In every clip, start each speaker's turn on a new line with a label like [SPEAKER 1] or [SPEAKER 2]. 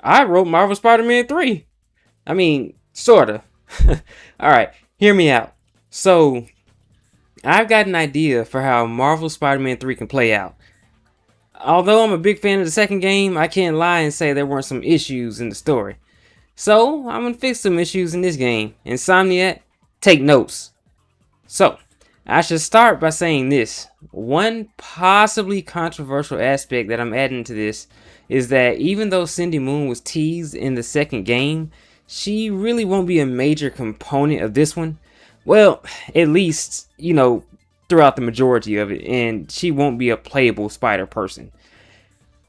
[SPEAKER 1] I wrote Marvel Spider-Man 3. I mean, sorta. Alright, hear me out. So, I've got an idea for how Marvel Spider-Man 3 can play out. Although I'm a big fan of the second game, I can't lie and say there weren't some issues in the story. So, I'm gonna fix some issues in this game. Insomniac, take notes. So, I should start by saying this. One possibly controversial aspect that I'm adding to this is that even though Cindy Moon was teased in the second game, she really won't be a major component of this one. Well, at least, throughout the majority of it, and she won't be a playable spider person.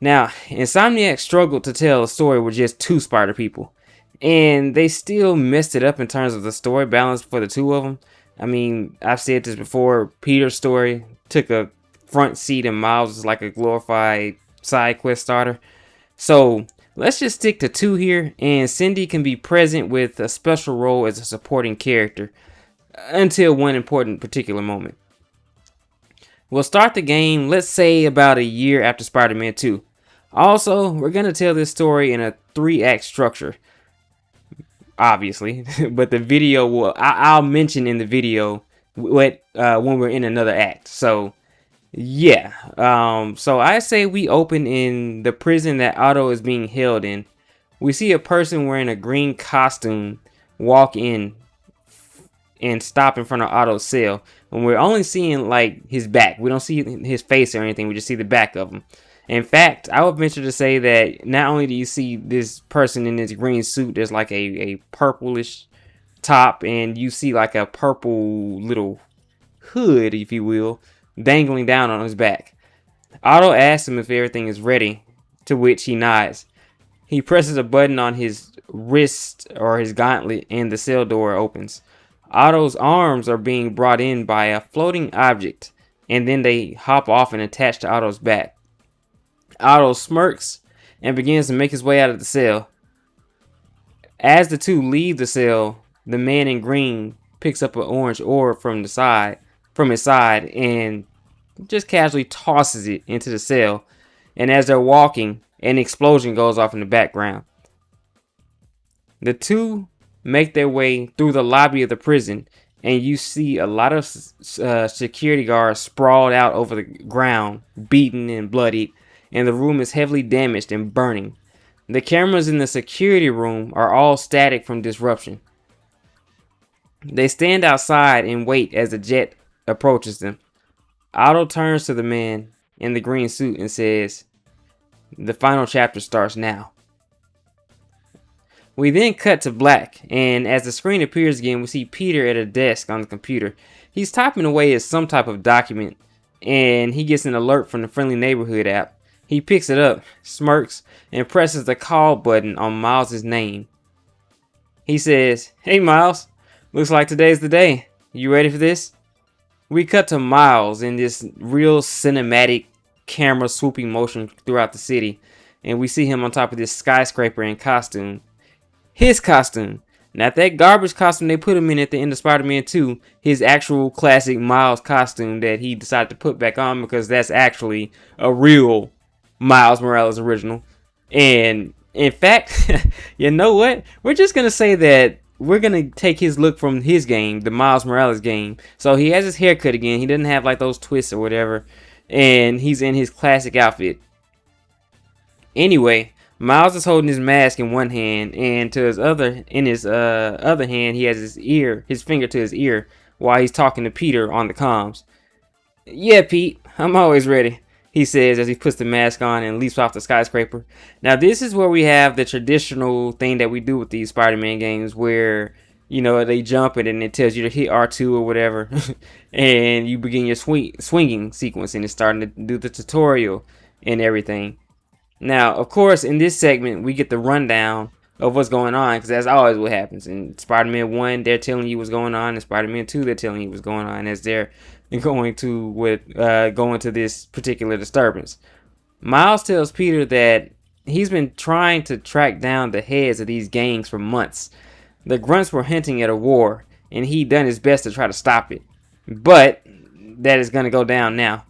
[SPEAKER 1] Now, Insomniac struggled to tell a story with just two spider people, and they still messed it up in terms of the story balance for the two of them. I mean, I've said this before, Peter's story took a front seat and Miles is like a glorified side quest starter. So let's just stick to two here, and Cindy can be present with a special role as a supporting character until one important particular moment. We'll start the game, let's say about a year after Spider-Man 2. Also, we're going to tell this story in a 3-act structure, obviously, but the video I'll mention in the video when we're in another act. So yeah, so I say we open in the prison that Otto is being held in. We see a person wearing a green costume walk in and stop in front of Otto's cell, and we're only seeing like his back. We don't see his face or anything, we just see the back of him. In fact, I would venture to say that not only do you see this person in this green suit, there's like a purplish top, and you see like a purple little hood, if you will, dangling down on his back. Otto asks him if everything is ready, to which he nods. He presses a button on his wrist or his gauntlet, and the cell door opens. Otto's arms are being brought in by a floating object, and then they hop off and attach to Otto's back. Otto smirks and begins to make his way out of the cell. As the two leave the cell, the man in green picks up an orange orb from his side, and just casually tosses it into the cell. And as they're walking, an explosion goes off in the background. The two make their way through the lobby of the prison, and you see a lot of security guards sprawled out over the ground, beaten and bloodied, and the room is heavily damaged and burning. The cameras in the security room are all static from disruption. They stand outside and wait as the jet approaches them. Otto turns to the man in the green suit and says, "The final chapter starts now." We then cut to black, and as the screen appears again, we see Peter at a desk on the computer. He's typing away at some type of document, and he gets an alert from the Friendly Neighborhood app. He picks it up, smirks, and presses the call button on Miles' name. He says, "Hey Miles, looks like today's the day. You ready for this?" We cut to Miles in this real cinematic camera swooping motion throughout the city, and we see him on top of this skyscraper in costume. His costume, not that garbage costume they put him in at the end of Spider-Man 2, his actual classic Miles costume that he decided to put back on because that's actually a real Miles Morales original. And in fact, you know what? We're just going to say that we're going to take his look from his game, the Miles Morales game. So he has his haircut again. He doesn't have like those twists or whatever. And he's in his classic outfit. Anyway, Miles is holding his mask in one hand, and to his other hand, he has his finger to his ear while he's talking to Peter on the comms. "Yeah, Pete, I'm always ready," he says as he puts the mask on and leaps off the skyscraper. Now, this is where we have the traditional thing that we do with these Spider-Man games where, they jump it and it tells you to hit R2 or whatever, and you begin your swinging sequence, and it's starting to do the tutorial and everything. Now, of course, in this segment, we get the rundown of what's going on, because that's always what happens. In Spider-Man 1, they're telling you what's going on. In Spider-Man 2, they're telling you what's going on as they're going to this particular disturbance. Miles tells Peter that he's been trying to track down the heads of these gangs for months. The grunts were hinting at a war, and he'd done his best to try to stop it. But that is going to go down now.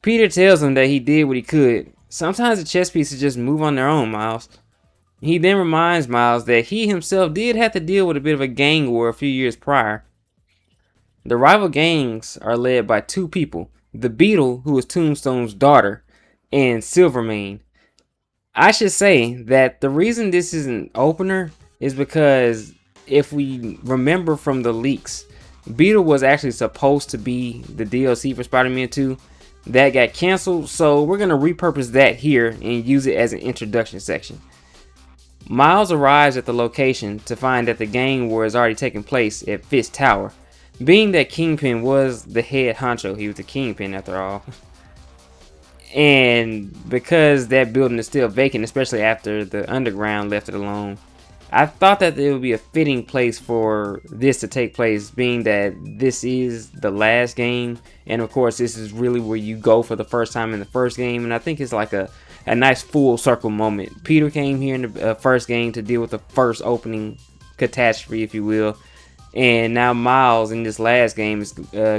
[SPEAKER 1] Peter tells him that he did what he could. Sometimes the chess pieces just move on their own, Miles. He then reminds Miles that he himself did have to deal with a bit of a gang war a few years prior. The rival gangs are led by two people, the Beetle, who is Tombstone's daughter, and Silvermane. I should say that the reason this is an opener is because if we remember from the leaks, Beetle was actually supposed to be the DLC for Spider-Man 2. That got canceled, so we're going to repurpose that here and use it as an introduction section. Miles arrives at the location to find that the gang war has already taken place at Fisk Tower. Being that Kingpin was the head honcho, he was the Kingpin after all. And because that building is still vacant, especially after the underground left it alone, I thought that it would be a fitting place for this to take place, being that this is the last game, and of course this is really where you go for the first time in the first game, and I think it's like a nice full circle moment. Peter came here in the first game to deal with the first opening catastrophe, if you will, and now Miles in this last game is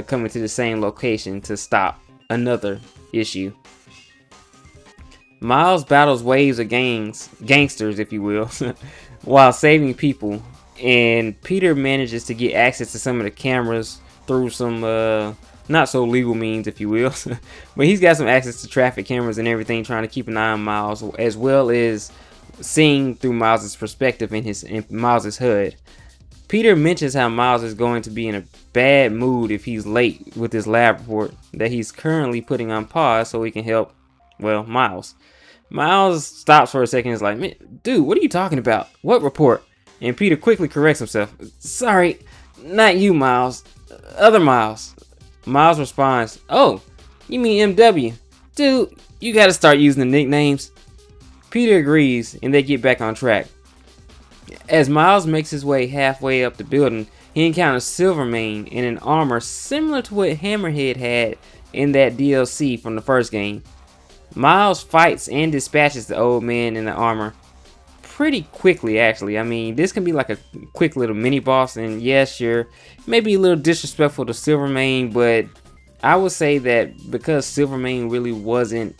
[SPEAKER 1] coming to the same location to stop another issue. Miles battles waves of gangsters, if you will, while saving people, and Peter manages to get access to some of the cameras through some not so legal means, if you will. But he's got some access to traffic cameras and everything, trying to keep an eye on Miles, as well as seeing through Miles's perspective in Miles's HUD. Peter mentions how Miles is going to be in a bad mood if he's late with his lab report that he's currently putting on pause so he can help, well, Miles. Miles stops for a second and is like, "Man, dude, what are you talking about? What report?" And Peter quickly corrects himself. "Sorry, not you, Miles. Other Miles." Miles responds, "Oh, you mean MW? Dude, you gotta start using the nicknames." Peter agrees and they get back on track. As Miles makes his way halfway up the building, he encounters Silvermane in an armor similar to what Hammerhead had in that DLC from the first game. Miles fights and dispatches the old man in the armor pretty quickly, actually. I mean, this can be like a quick little mini boss, and yeah, sure, maybe a little disrespectful to Silvermane, but I would say that because Silvermane really wasn't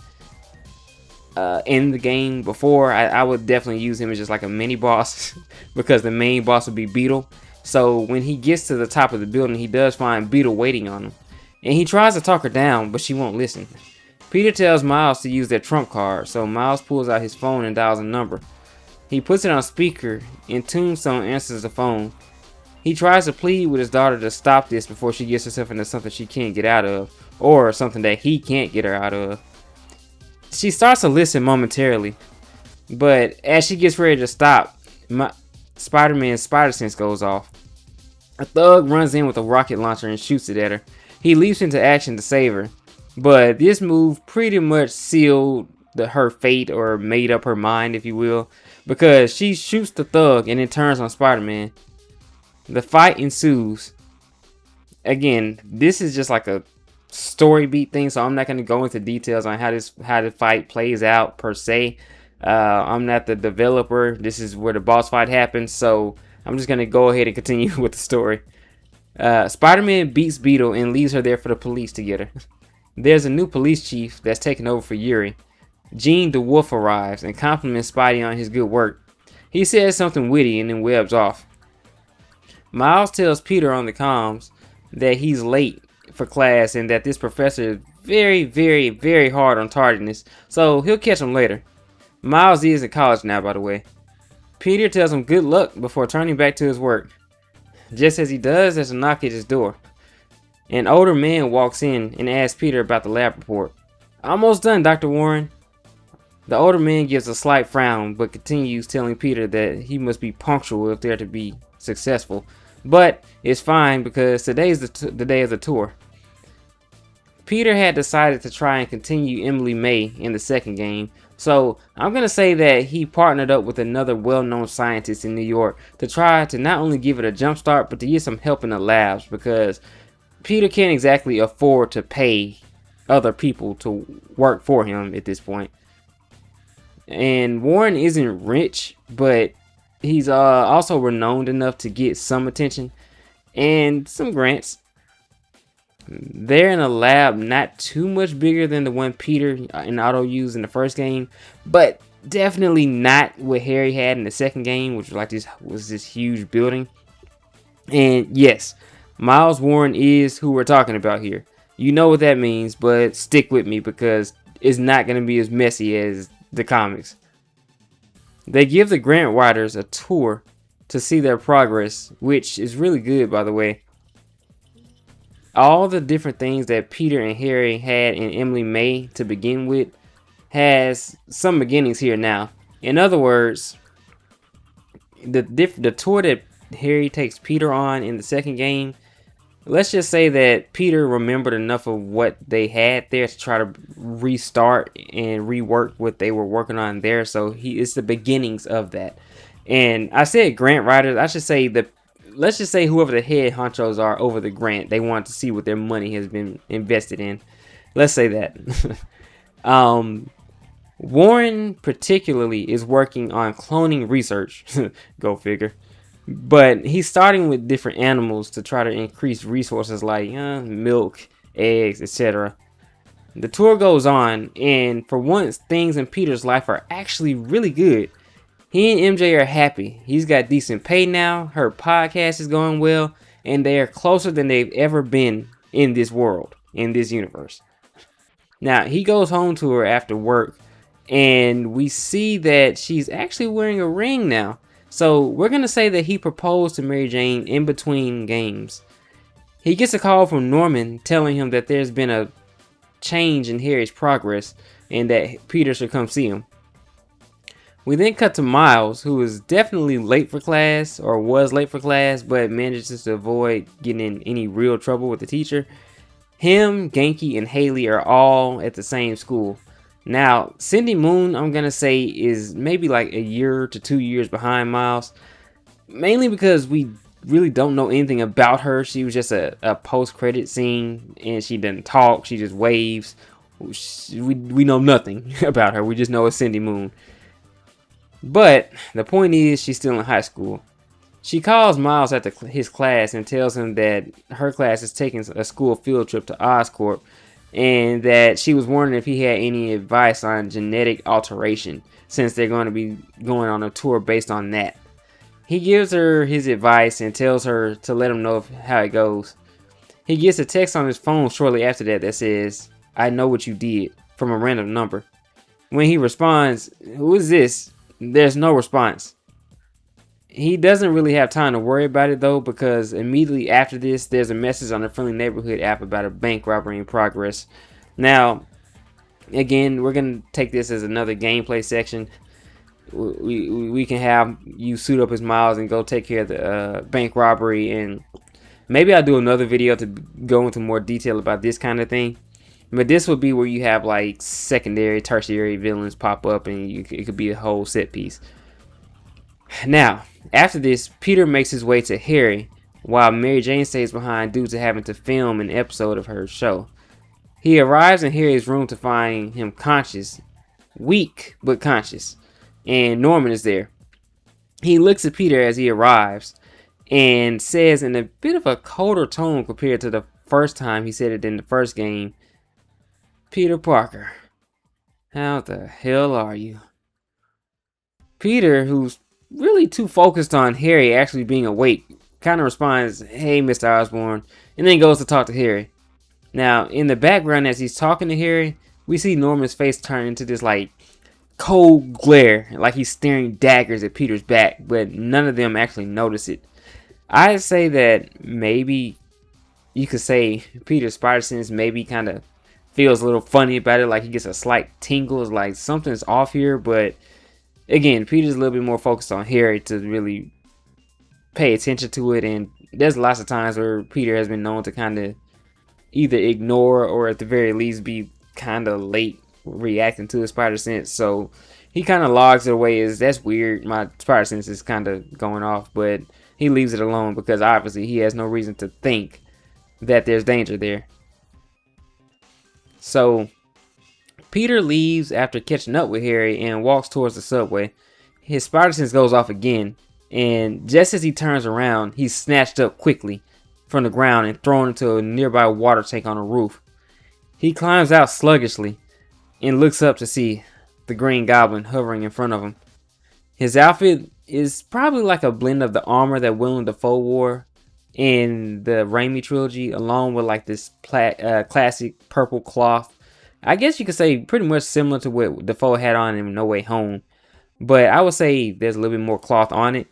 [SPEAKER 1] in the game before, I would definitely use him as just like a mini boss because the main boss would be Beetle. So when he gets to the top of the building, he does find Beetle waiting on him, and he tries to talk her down, but she won't listen. Peter tells Miles to use their trump card, so Miles pulls out his phone and dials a number. He puts it on speaker, and Tombstone answers the phone. He tries to plead with his daughter to stop this before she gets herself into something she can't get out of, or something that he can't get her out of. She starts to listen momentarily, but as she gets ready to stop, Spider-Man's spider sense goes off. A thug runs in with a rocket launcher and shoots it at her. He leaps into action to save her, but this move pretty much sealed her fate, or made up her mind, if you will, because she shoots the thug and then turns on Spider-Man. The fight ensues. Again, this is just like a story beat thing, so I'm not going to go into details on how the fight plays out per se. I'm not the developer. This is where the boss fight happens, so I'm just going to go ahead and continue with the story. Spider-Man beats Beetle and leaves her there for the police to get her. There's a new police chief that's taking over for Yuri. Gene the Wolf arrives and compliments Spidey on his good work. He says something witty and then webs off. Miles tells Peter on the comms that he's late for class and that this professor is very, very, very hard on tardiness, so he'll catch him later. Miles is in college now, by the way. Peter tells him good luck before turning back to his work. Just as he does, there's a knock at his door. An older man walks in and asks Peter about the lab report. "Almost done, Dr. Warren." The older man gives a slight frown, but continues telling Peter that he must be punctual if they're to be successful. But it's fine because today's the day of the tour. Peter had decided to try and continue Emily May in the second game, so I'm going to say that he partnered up with another well-known scientist in New York to try to not only give it a jump start, but to get some help in the labs, because Peter can't exactly afford to pay other people to work for him at this point. And Warren isn't rich, but he's also renowned enough to get some attention and some grants. They're in a lab not too much bigger than the one Peter and Otto used in the first game, but Definitely not what Harry had in the second game, which was like this huge building. And yes, Miles Warren is who we're talking about here. You know what that means, but stick with me because it's not going to be as messy as the comics. They give the grant writers a tour to see their progress, which is really good, by the way. All the different things that Peter and Harry had in Emily May to begin with has some beginnings here now. In other words, the tour that Harry takes Peter on in the second game, let's just say that Peter remembered enough of what they had there to try to restart and rework what they were working on there. So it's the beginnings of that. And I said grant writers, I should say let's just say whoever the head honchos are over the grant, they want to see what their money has been invested in. Let's say that. Warren particularly is working on cloning research. Go figure. But he's starting with different animals to try to increase resources like milk, eggs, etc. The tour goes on, and for once, things in Peter's life are actually really good. He and MJ are happy. He's got decent pay now, her podcast is going well, and they are closer than they've ever been in this world, in this universe. Now, he goes home to her after work, and we see that she's actually wearing a ring now. So we're going to say that he proposed to Mary Jane in between games. He gets a call from Norman telling him that there's been a change in Harry's progress and that Peter should come see him. We then cut to Miles, who is definitely late for class, or was late for class, but manages to avoid getting in any real trouble with the teacher. Him, Genki, and Haley are all at the same school. Now, Cindy Moon, I'm going to say, is maybe like a year to 2 years behind Miles. Mainly because we really don't know anything about her. She was just a post-credit scene, and she doesn't talk. She just waves. We know nothing about her. We just know it's Cindy Moon. But the point is, she's still in high school. She calls Miles at his class and tells him that her class is taking a school field trip to Oscorp, and that she was wondering if he had any advice on genetic alteration, since they're going to be going on a tour based on that. He gives her his advice and tells her to let him know how it goes. He gets a text on his phone shortly after that says, "I know what you did," from a random number. When he responds, "Who is this?" there's no response. He doesn't really have time to worry about it though, because immediately after this, there's a message on the Friendly Neighborhood app about a bank robbery in progress. Now, again, we're going to take this as another gameplay section. We can have you suit up as Miles and go take care of the bank robbery, and maybe I'll do another video to go into more detail about this kind of thing. But this would be where you have like secondary, tertiary villains pop up, and it could be a whole set piece. Now, after this, Peter makes his way to Harry, while Mary Jane stays behind due to having to film an episode of her show. He arrives in Harry's room to find him conscious, weak but conscious, and Norman is there. He looks at Peter as he arrives and says in a bit of a colder tone compared to the first time he said it in the first game, "Peter Parker, how the hell are you?" Peter, who's really too focused on Harry actually being awake, kind of responds, "Hey, Mr. Osborn," and then goes to talk to Harry. Now, in the background as he's talking to Harry, we see Norman's face turn into this like cold glare, like he's staring daggers at Peter's back, but none of them actually notice it. I'd say that maybe you could say Peter's spider sense maybe kind of feels a little funny about it, like he gets a slight tingle, it's like something's off here, but again, Peter's a little bit more focused on Harry to really pay attention to it, and there's lots of times where Peter has been known to kind of either ignore or at the very least be kind of late reacting to his spider sense, so he kind of logs it away as, "That's weird, my spider sense is kind of going off," but he leaves it alone because obviously he has no reason to think that there's danger there. So Peter leaves after catching up with Harry and walks towards the subway. His spider sense goes off again, and just as he turns around, he's snatched up quickly from the ground and thrown into a nearby water tank on a roof. He climbs out sluggishly and looks up to see the Green Goblin hovering in front of him. His outfit is probably like a blend of the armor that Willem Dafoe wore in the Raimi trilogy, along with like this classic purple cloth. I guess you could say pretty much similar to what Dafoe had on in No Way Home, but I would say there's a little bit more cloth on it.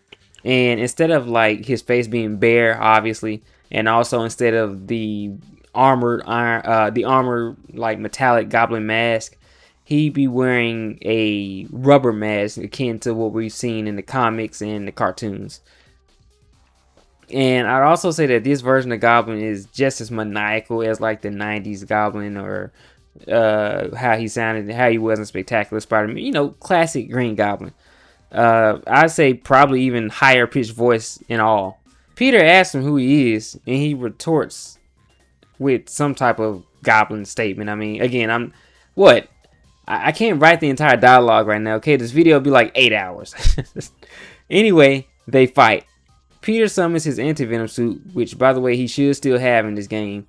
[SPEAKER 1] And instead of like his face being bare, obviously, and also instead of the armored like metallic goblin mask, he'd be wearing a rubber mask akin to what we've seen in the comics and the cartoons. And I'd also say that this version of Goblin is just as maniacal as like the 90s Goblin, or how he sounded, how he was in Spectacular Spider-Man, you know, classic Green Goblin. I'd say probably even higher pitched voice in all. Peter asks him who he is, and he retorts with some type of goblin statement. I mean, again, I can't write the entire dialogue right now, okay? This video will be like 8 hours. Anyway, they fight. Peter summons his anti-venom suit, which, by the way, he should still have in this game.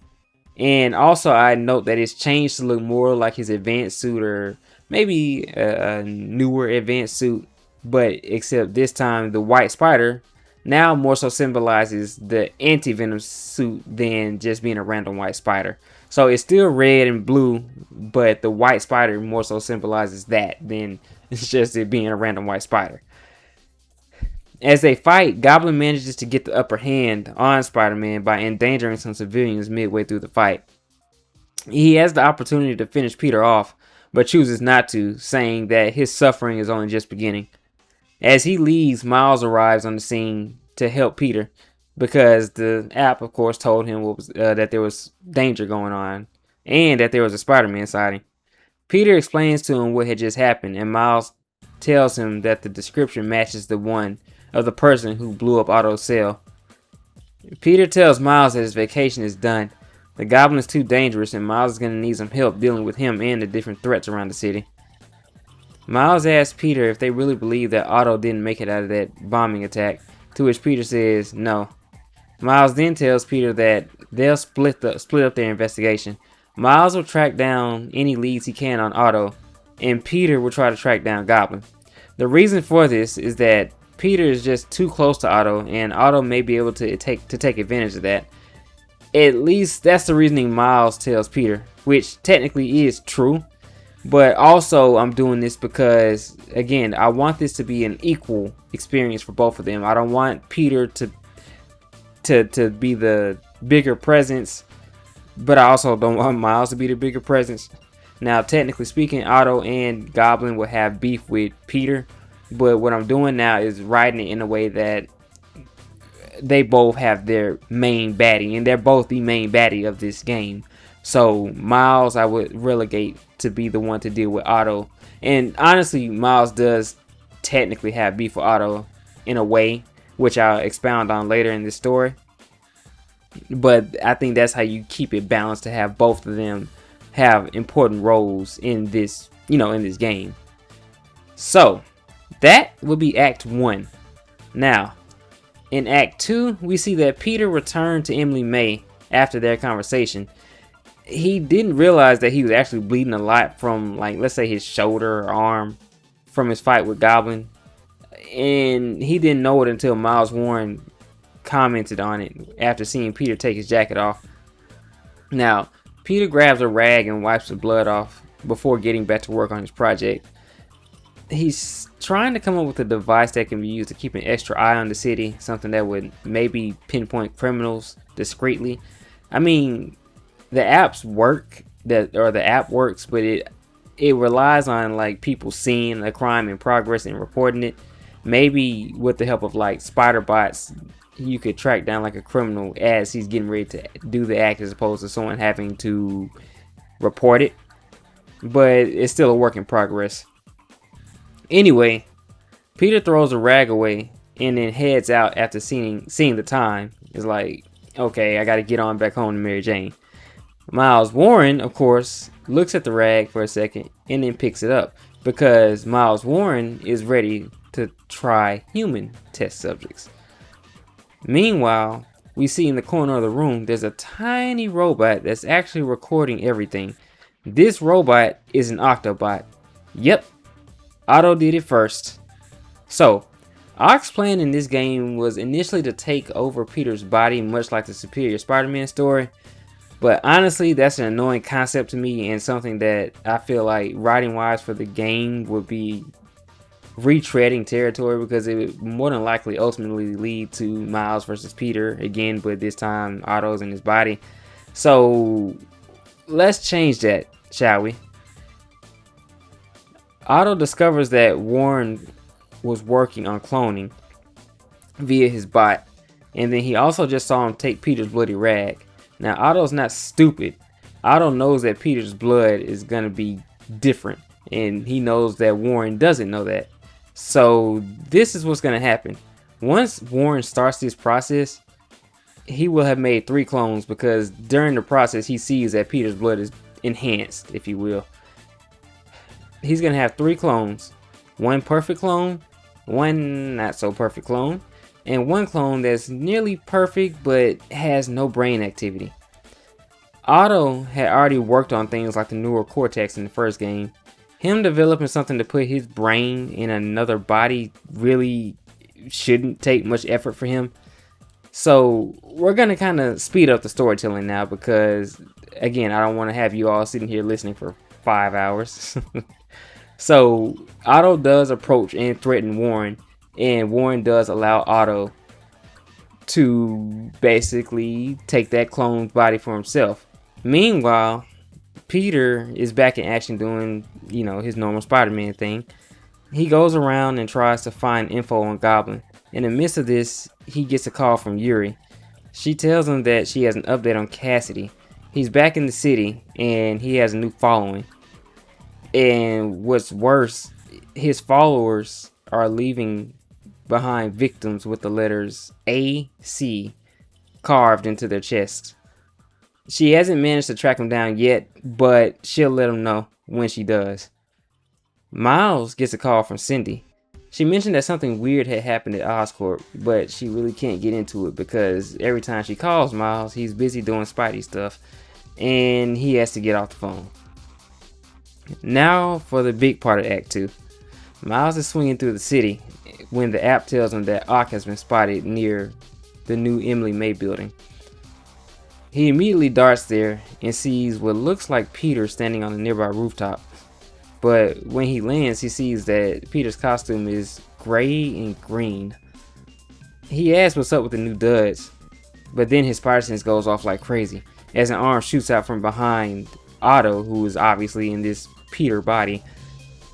[SPEAKER 1] And also, I note that it's changed to look more like his advanced suit, or maybe a newer advanced suit. But except this time, the white spider now more so symbolizes the anti-venom suit than just being a random white spider. So it's still red and blue, but the white spider more so symbolizes that than it's just it being a random white spider. As they fight, Goblin manages to get the upper hand on Spider-Man by endangering some civilians midway through the fight. He has the opportunity to finish Peter off, but chooses not to, saying that his suffering is only just beginning. As he leaves, Miles arrives on the scene to help Peter, because the app, of course, told him that there was danger going on, and that there was a Spider-Man sighting. Peter explains to him what had just happened, and Miles tells him that the description matches the one of the person who blew up Otto's cell. Peter tells Miles that his vacation is done. The Goblin is too dangerous, and Miles is going to need some help dealing with him and the different threats around the city. Miles asks Peter if they really believe that Otto didn't make it out of that bombing attack, to which Peter says no. Miles then tells Peter that they'll split up their investigation. Miles will track down any leads he can on Otto, and Peter will try to track down Goblin. The reason for this is that Peter is just too close to Otto, and Otto may be able to take advantage of that. At least that's the reasoning Miles tells Peter, which technically is true. But also, I'm doing this because, again, I want this to be an equal experience for both of them. I don't want Peter to be the bigger presence, but I also don't want Miles to be the bigger presence. Now, technically speaking, Otto and Goblin will have beef with Peter, but what I'm doing now is writing it in a way that they both have their main baddie, and they're both the main baddie of this game. So Miles, I would relegate to be the one to deal with Otto. And honestly, Miles does technically have beef with Otto in a way, which I'll expound on later in this story. But I think that's how you keep it balanced, to have both of them have important roles in this, in this game. So that would be Act 1. Now, in Act 2, we see that Peter returned to Emily May after their conversation. He didn't realize that he was actually bleeding a lot from, like, let's say his shoulder or arm from his fight with Goblin. And he didn't know it until Miles Warren commented on it after seeing Peter take his jacket off. Now, Peter grabs a rag and wipes the blood off before getting back to work on his project. He's trying to come up with a device that can be used to keep an extra eye on the city, something that would maybe pinpoint criminals discreetly. I mean, the app works, but it relies on like people seeing a crime in progress and reporting it. Maybe with the help of like spider bots, you could track down like a criminal as he's getting ready to do the act, as opposed to someone having to report it. But it's still a work in progress. Anyway, Peter throws a rag away and then heads out after seeing the time. It's like, okay, I gotta get on back home to Mary Jane. Miles Warren, of course, looks at the rag for a second and then picks it up, because Miles Warren is ready to try human test subjects. Meanwhile, we see in the corner of the room there's a tiny robot that's actually recording everything. This robot is an Octobot. Yep, Otto did it first. So, Ock's plan in this game was initially to take over Peter's body, much like the Superior Spider-Man story. But honestly, that's an annoying concept to me and something that I feel like writing-wise for the game would be retreading territory, because it would more than likely ultimately lead to Miles versus Peter again, but this time Otto's in his body. So let's change that, shall we? Otto discovers that Warren was working on cloning via his bot, and then he also just saw him take Peter's bloody rag. Now Otto's not stupid. Otto knows that Peter's blood is gonna be different, and he knows that Warren doesn't know that. So this is what's gonna happen. Once Warren starts this process, he will have made 3 clones, because during the process he sees that Peter's blood is enhanced, if you will. He's gonna have 3 clones. 1 perfect clone, 1 not so perfect clone, and 1 clone that's nearly perfect but has no brain activity. Otto had already worked on things like the neural cortex in the first game. Him developing something to put his brain in another body really shouldn't take much effort for him. So we're gonna kind of speed up the storytelling now, because again, I don't want to have you all sitting here listening for 5 hours. So Otto does approach and threaten Warren, and Warren does allow Otto to basically take that clone's body for himself. Meanwhile, Peter is back in action doing, his normal Spider-Man thing. He goes around and tries to find info on Goblin. In the midst of this, he gets a call from Yuri. She tells him that she has an update on Cassidy. He's back in the city and he has a new following. And what's worse, his followers are leaving behind victims with the letters AC carved into their chests. She hasn't managed to track him down yet, but she'll let him know when she does. Miles gets a call from Cindy. She mentioned that something weird had happened at Oscorp, but she really can't get into it because every time she calls Miles, he's busy doing Spidey stuff, and he has to get off the phone. Now for the big part of Act 2. Miles is swinging through the city when the app tells him that Ock has been spotted near the new Emily May building. He immediately darts there and sees what looks like Peter standing on a nearby rooftop. But when he lands, he sees that Peter's costume is gray and green. He asks what's up with the new duds, but then his spider sense goes off like crazy as an arm shoots out from behind Otto, who is obviously in this Peter body,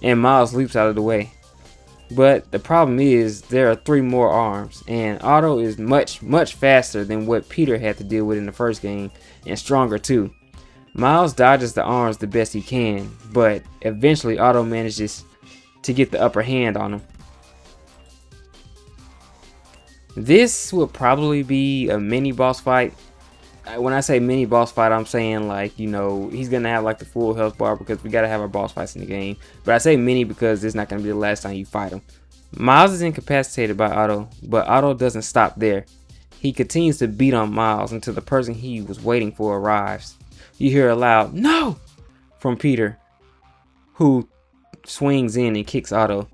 [SPEAKER 1] and Miles leaps out of the way. But the problem is there are 3 more arms, and Otto is much faster than what Peter had to deal with in the first game, and stronger too. Miles dodges the arms the best he can, but eventually Otto manages to get the upper hand on him. This will probably be a mini boss fight. When I say mini boss fight, I'm saying like, he's gonna have like the full health bar, because we gotta have our boss fights in the game. But I say mini because it's not gonna be the last time you fight him. Miles is incapacitated by Otto, but Otto doesn't stop there. He continues to beat on Miles until the person he was waiting for arrives. You hear a loud "No!" from Peter, who swings in and kicks Otto.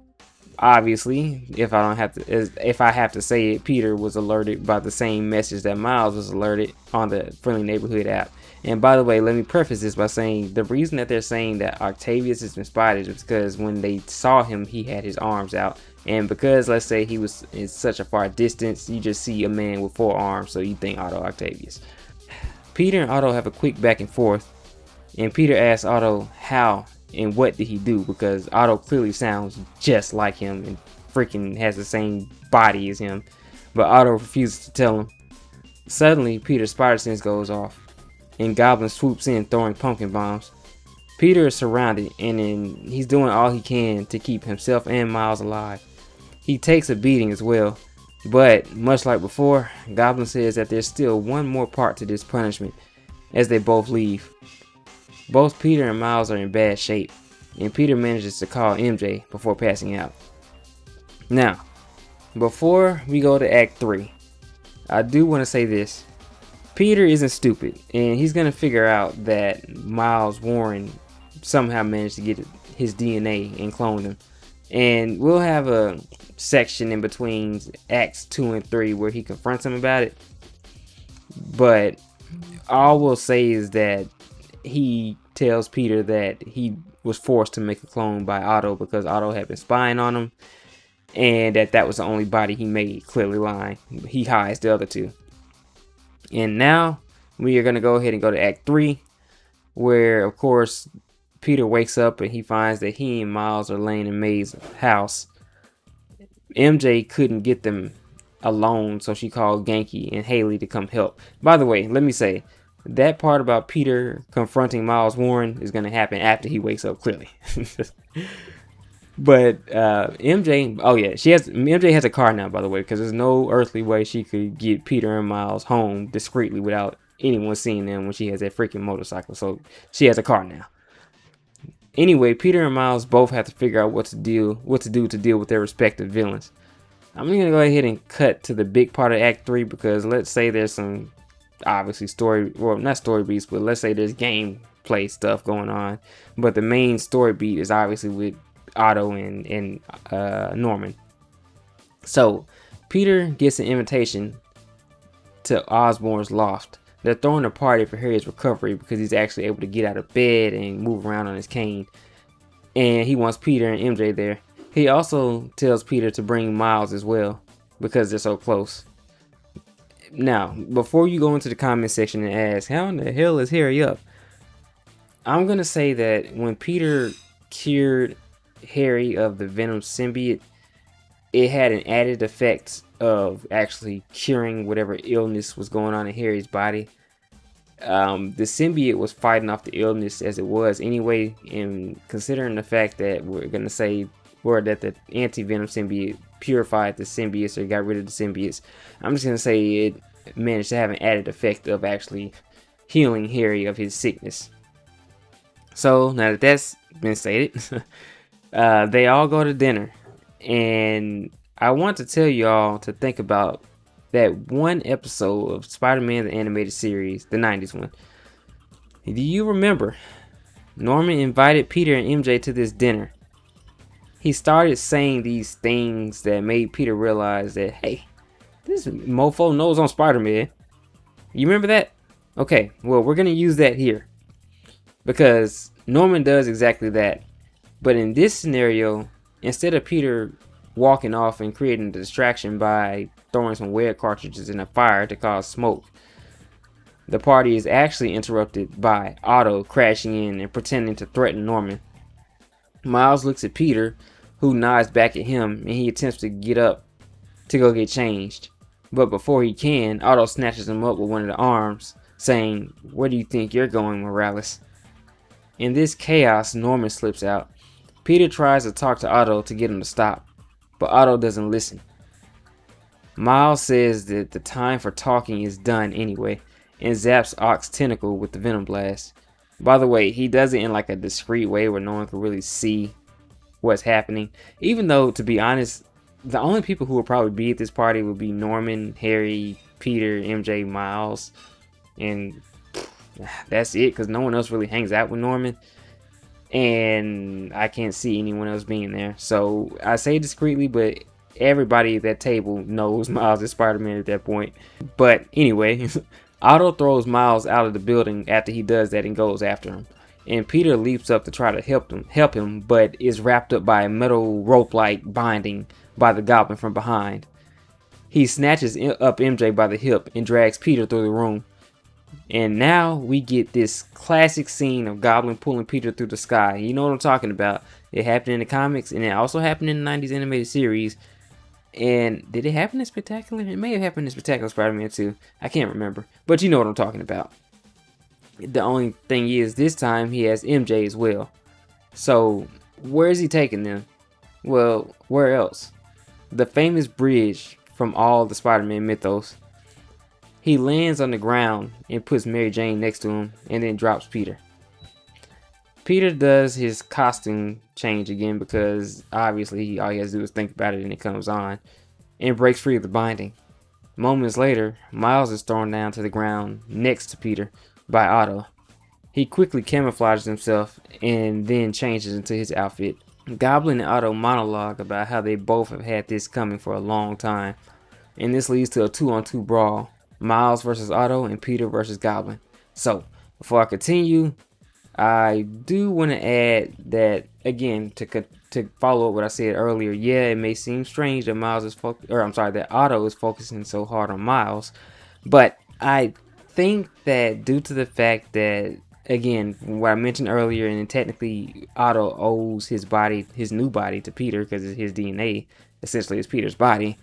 [SPEAKER 1] Obviously, if I have to say it, Peter was alerted by the same message that Miles was alerted on the Friendly Neighborhood app. And by the way, let me preface this by saying the reason that they're saying that Octavius has been spotted is because when they saw him, he had his arms out. And because, let's say, he was in such a far distance, you just see a man with 4 arms, so you think Otto Octavius. Peter and Otto have a quick back and forth, and Peter asks Otto how and what did he do, because Otto clearly sounds just like him and freaking has the same body as him, but Otto refuses to tell him. Suddenly, Peter's spider sense goes off, and Goblin swoops in throwing pumpkin bombs. Peter is surrounded, and he's doing all he can to keep himself and Miles alive. He takes a beating as well, but much like before, Goblin says that there's still one more part to this punishment as they both leave. Both Peter and Miles are in bad shape, and Peter manages to call MJ before passing out. Now, before we go to Act 3, I do want to say this. Peter isn't stupid, and he's going to figure out that Miles Warren somehow managed to get his DNA and clone him. And we'll have a section in between acts 2 and 3 where he confronts him about it. But all we'll say is that he tells Peter that he was forced to make a clone by Otto because Otto had been spying on him, and that was the only body he made. Clearly lying. He hides the other two. And now we are going to go ahead and go to Act 3, where, of course, Peter wakes up and he finds that he and Miles are laying in May's house. MJ couldn't get them alone, so she called Genki and Haley to come help. By the way, let me say, that part about Peter confronting Miles Warren is going to happen after he wakes up, clearly. But MJ, oh yeah, MJ has a car now, by the way, because there's no earthly way she could get Peter and Miles home discreetly without anyone seeing them when she has that freaking motorcycle. So she has a car now. Anyway, Peter and Miles both have to figure out what to do to deal with their respective villains. I'm gonna go ahead and cut to the big part of Act 3 because let's say there's some obviously story, well, not story beats, but let's say there's gameplay stuff going on. But the main story beat is obviously with Otto and Norman. So Peter gets an invitation to Osborn's loft. They're throwing a party for Harry's recovery because he's actually able to get out of bed and move around on his cane. And he wants Peter and MJ there. He also tells Peter to bring Miles as well because they're so close. Now, before you go into the comment section and ask, how in the hell is Harry up? I'm going to say that when Peter cured Harry of the Venom symbiote, it had an added effect of actually curing whatever illness was going on in Harry's body. The symbiote was fighting off the illness as it was anyway, and considering the fact that we're gonna say that the anti-venom symbiote purified the symbiotes or got rid of the symbiotes, I'm just gonna say it managed to have an added effect of actually healing Harry of his sickness. So now that that's been stated, they all go to dinner, and I want to tell y'all to think about that one episode of Spider-Man the Animated Series, the 90s one. Do you remember? Norman invited Peter and MJ to this dinner. He started saying these things that made Peter realize that, hey, this mofo knows on Spider-Man. You remember that? Okay, well, we're going to use that here. Because Norman does exactly that. But in this scenario, instead of Peter walking off and creating a distraction by throwing some weird cartridges in a fire to cause smoke, the party is actually interrupted by Otto crashing in and pretending to threaten Norman. Miles looks at Peter, who nods back at him, and he attempts to get up to go get changed. But before he can, Otto snatches him up with one of the arms, saying, "Where do you think you're going, Morales?" In this chaos, Norman slips out. Peter tries to talk to Otto to get him to stop, but Otto doesn't listen. Miles says that the time for talking is done anyway, and zaps Ock's tentacle with the Venom Blast. By the way, he does it in like a discreet way where no one can really see what's happening. Even though, to be honest, the only people who would probably be at this party would be Norman, Harry, Peter, MJ, Miles, and that's it, because no one else really hangs out with Norman. And I can't see anyone else being there. So I say discreetly, but everybody at that table knows Miles is Spider-Man at that point. But anyway, Otto throws Miles out of the building after he does that and goes after him. And Peter leaps up to try to help him, but is wrapped up by a metal rope-like binding by the Goblin from behind. He snatches up MJ by the hip and drags Peter through the room. And now we get this classic scene of Goblin pulling Peter through the sky. You know what I'm talking about. It happened in the comics, and it also happened in the 90s animated series. And did it happen in Spectacular? It may have happened in Spectacular Spider-Man 2. I can't remember. But you know what I'm talking about. The only thing is, this time he has MJ as well. So, where is he taking them? Well, where else? The famous bridge from all the Spider-Man mythos. He lands on the ground and puts Mary Jane next to him and then drops Peter. Peter does his costume change again because obviously all he has to do is think about it and it comes on, and breaks free of the binding. Moments later, Miles is thrown down to the ground next to Peter by Otto. He quickly camouflages himself and then changes into his outfit. Goblin and Otto monologue about how they both have had this coming for a long time, and this leads to a 2-on-2 brawl. Miles versus Otto and Peter versus Goblin. So, before I continue, I do want to add that again to follow up what I said earlier. Yeah, it may seem strange that that Otto is focusing so hard on Miles, but I think that due to the fact that again what I mentioned earlier, and technically Otto owes his new body to Peter because his DNA essentially is Peter's body,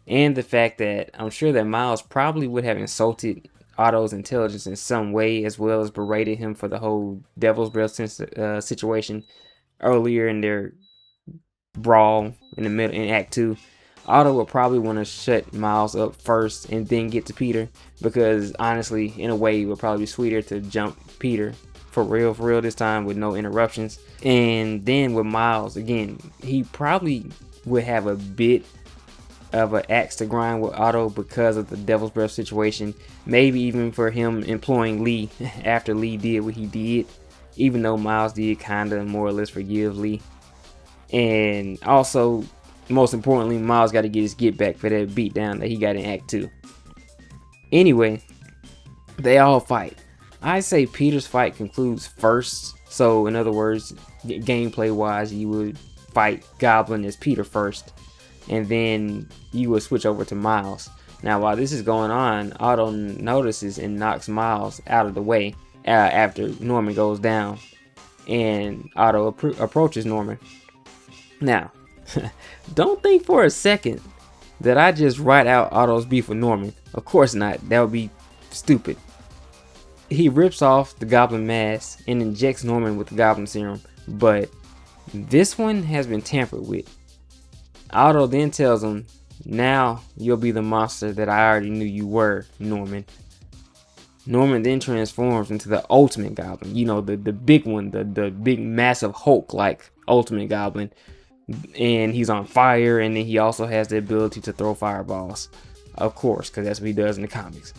[SPEAKER 1] and the fact that I'm sure that Miles probably would have insulted Otto's intelligence in some way, as well as berated him for the whole Devil's Breath situation earlier in their brawl in the middle in Act 2. Otto would probably want to shut Miles up first and then get to Peter, because honestly, in a way, it would probably be sweeter to jump Peter for real this time with no interruptions. And then with Miles, again, he probably would have a bit of an axe to grind with Otto because of the Devil's Breath situation. Maybe even for him employing Lee after Lee did what he did, even though Miles did kind of more or less forgive Lee. And also, most importantly, Miles got to get his get back for that beatdown that he got in Act 2. Anyway, they all fight. I say Peter's fight concludes first. So in other words, gameplay wise, you would fight Goblin as Peter first, and then you will switch over to Miles. Now, while this is going on, Otto notices and knocks Miles out of the way after Norman goes down, and Otto approaches Norman. Now, don't think for a second that I just write out Otto's beef with Norman. Of course not. That would be stupid. He rips off the Goblin mask and injects Norman with the Goblin serum, but this one has been tampered with. Otto then tells him, "Now you'll be the monster that I already knew you were, Norman." Norman then transforms into the Ultimate Goblin. You know, the big one, the big massive Hulk-like Ultimate Goblin. And he's on fire, and then he also has the ability to throw fireballs. Of course, because that's what he does in the comics.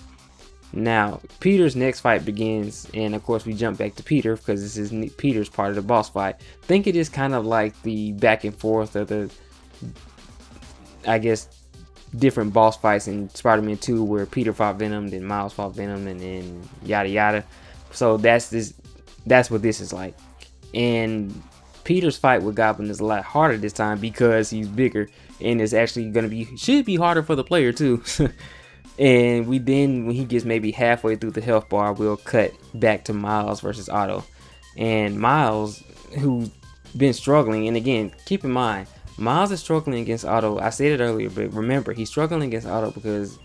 [SPEAKER 1] Now, Peter's next fight begins, and of course we jump back to Peter because this is Peter's part of the boss fight. Think it is kind of like the back and forth of the, I guess, different boss fights in Spider-Man 2 where Peter fought Venom, then Miles fought Venom, and then yada yada. So that's what this is like. And Peter's fight with Goblin is a lot harder this time because he's bigger, and it's actually should be harder for the player too. And when he gets maybe halfway through the health bar, we'll cut back to Miles versus Otto. And Miles, who's been struggling, and again, keep in mind, Miles is struggling against Otto. I said it earlier, but remember, he's struggling against Otto because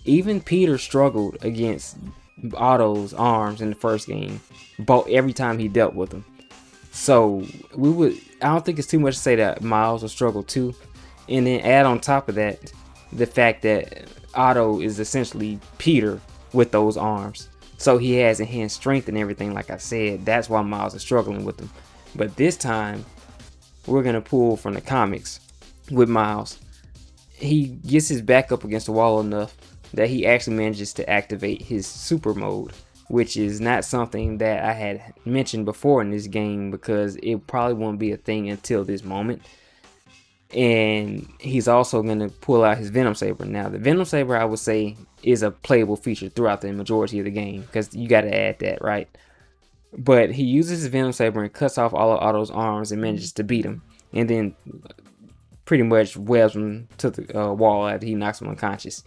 [SPEAKER 1] even Peter struggled against Otto's arms in the first game, every time he dealt with him. So I don't think it's too much to say that Miles will struggle too. And then add on top of that the fact that Otto is essentially Peter with those arms. So he has enhanced strength and everything, like I said. That's why Miles is struggling with them. But this time, we're going to pull from the comics with Miles. He gets his back up against the wall enough that he actually manages to activate his super mode, which is not something that I had mentioned before in this game because it probably won't be a thing until this moment. And he's also going to pull out his Venom Saber. Now, the Venom Saber, I would say, is a playable feature throughout the majority of the game because you got to add that, right? But he uses his Venom Saber and cuts off all of Otto's arms and manages to beat him. And then pretty much webs him to the wall after he knocks him unconscious.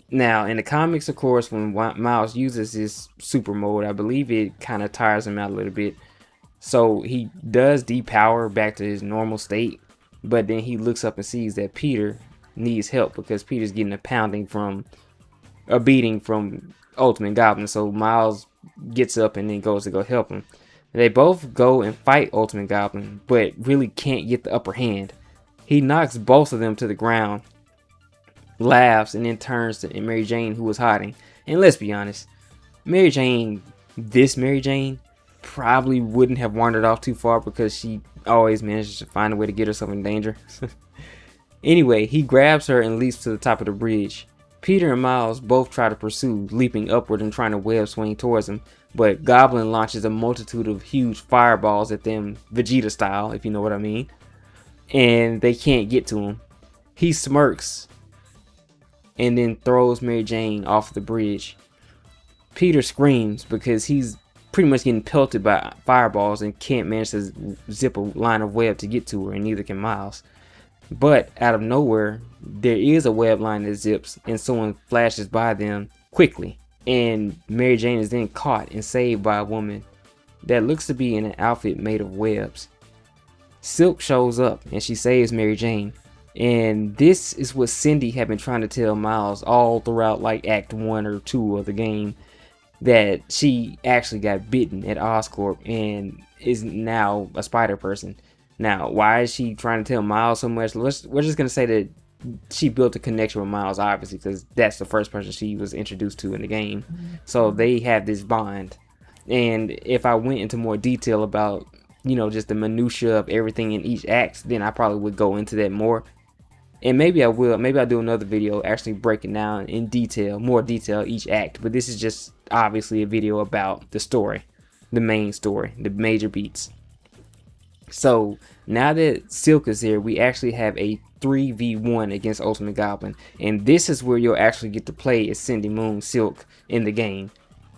[SPEAKER 1] Now, in the comics, of course, when Miles uses his super mode, I believe it kind of tires him out a little bit. So he does depower back to his normal state. But then he looks up and sees that Peter needs help because Peter's getting a beating from Ultimate Goblin. So Miles gets up and then goes to go help him. They both go and fight Ultimate Goblin, but really can't get the upper hand. He knocks both of them to the ground, laughs, and then turns to Mary Jane, who was hiding. And let's be honest, Mary Jane probably wouldn't have wandered off too far because she always manages to find a way to get herself in danger. Anyway, he grabs her and leaps to the top of the bridge. Peter and Miles both try to pursue, leaping upward and trying to web swing towards him, but Goblin launches a multitude of huge fireballs at them, Vegeta style, if you know what I mean, and they can't get to him. He smirks and then throws Mary Jane off the bridge. Peter screams because he's pretty much getting pelted by fireballs and can't manage to zip a line of web to get to her, and neither can Miles. But out of nowhere, there is a web line that zips and someone flashes by them quickly, and Mary Jane is then caught and saved by a woman that looks to be in an outfit made of webs. Silk shows up and she saves Mary Jane, and this is what Cindy had been trying to tell Miles all throughout like Act 1 or 2 of the game, that she actually got bitten at Oscorp and is now a spider person. Now, why is she trying to tell Miles so much? We're just going to say that she built a connection with Miles, obviously, because that's the first person she was introduced to in the game. So they have this bond. And if I went into more detail about, you know, just the minutia of everything in each act, then I probably would go into that more. And maybe I will. Maybe I'll do another video actually breaking down in detail, more detail each act. But this is just obviously a video about the story, the main story, the major beats. So now that Silk is here, we actually have a 3v1 against Ultimate Goblin. And this is where you'll actually get to play as Cindy Moon Silk in the game.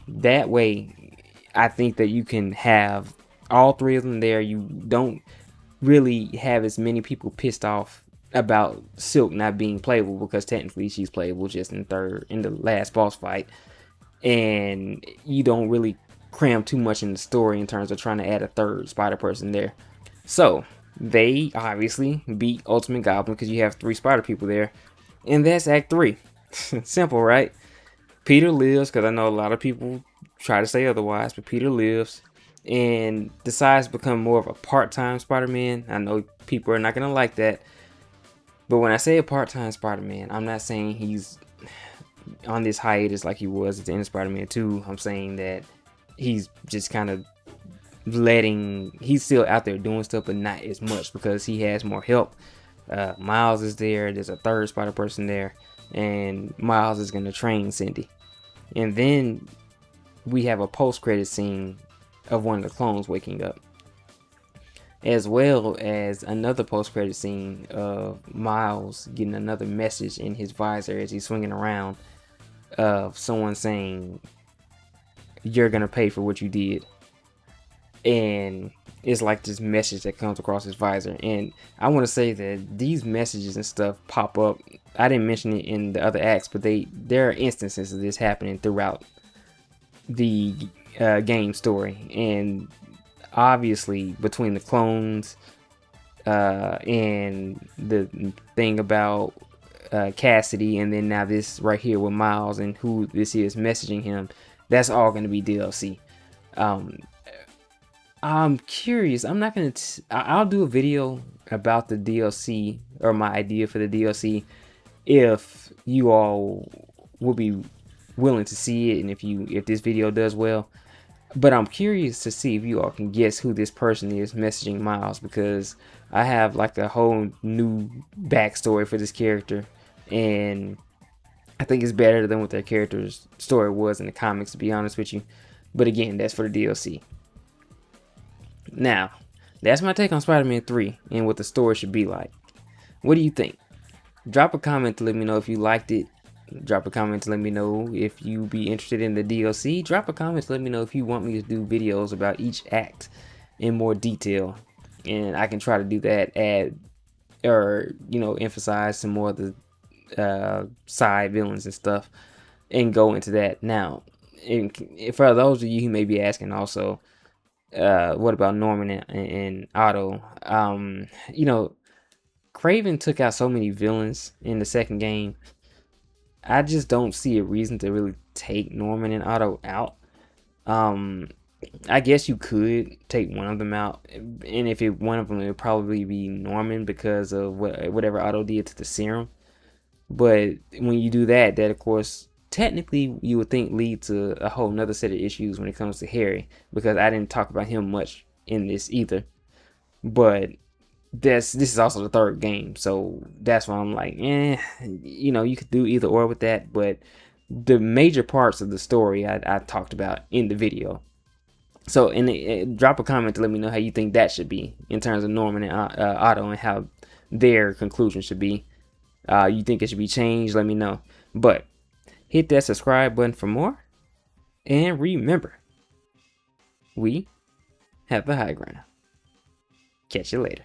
[SPEAKER 1] That way, I think that you can have all three of them there. You don't really have as many people pissed off about Silk not being playable, because technically she's playable just in the last boss fight, and you don't really cram too much in the story in terms of trying to add a third spider person there. So they obviously beat Ultimate Goblin because you have 3 spider people there, and that's Act 3. Simple, right? Peter lives, because I know a lot of people try to say otherwise, but Peter lives and decides to become more of a part-time Spider-Man. I know people are not gonna like that, but when I say a part-time Spider-Man, I'm not saying he's on this hiatus like he was at the end of Spider-Man 2. I'm saying that he's just kind of he's still out there doing stuff, but not as much because he has more help. Miles is there. There's a third spider person there, and Miles is going to train Cindy. And then we have a post-credit scene of one of the clones waking up, as well as another post-credit scene of Miles getting another message in his visor as he's swinging around, of someone saying, "You're gonna pay for what you did." And it's like this message that comes across his visor. And I want to say that these messages and stuff pop up. I didn't mention it in the other acts, but there are instances of this happening throughout the game story. And obviously between the clones and the thing about Cassidy, and then now this right here with Miles and who this is messaging him, that's all going to be DLC. I'm curious. I'm not going to... I'll do a video about the DLC, or my idea for the DLC, if you all will be willing to see it, and if this video does well. But I'm curious to see if you all can guess who this person is messaging Miles, because I have like a whole new backstory for this character, and I think it's better than what their character's story was in the comics, to be honest with you. But again, that's for the DLC. Now, that's my take on Spider-Man 3 and what the story should be like. What do you think? Drop a comment to let me know if you liked it. Drop a comment to let me know if you be interested in the DLC. Drop a comment to let me know if you want me to do videos about each act in more detail, and I can try to do that, emphasize some more of the side villains and stuff, and go into that. Now, for those of you who may be asking also, what about Norman and Otto? Kraven took out so many villains in the second game. I just don't see a reason to really take Norman and Otto out. I guess you could take one of them out, and if one of them, it would probably be Norman because of whatever Otto did to the serum. But when you do that of course technically you would think lead to a whole nother set of issues when it comes to Harry, because I didn't talk about him much in this either. But this is also the third game, so that's why I'm like, you could do either or with that. But the major parts of the story I talked about in the video, So, drop a comment to let me know how you think that should be in terms of Norman and Otto, and how their conclusion should be. You think it should be changed? Let me know. But hit that subscribe button for more. And remember, we have the high ground. Catch you later.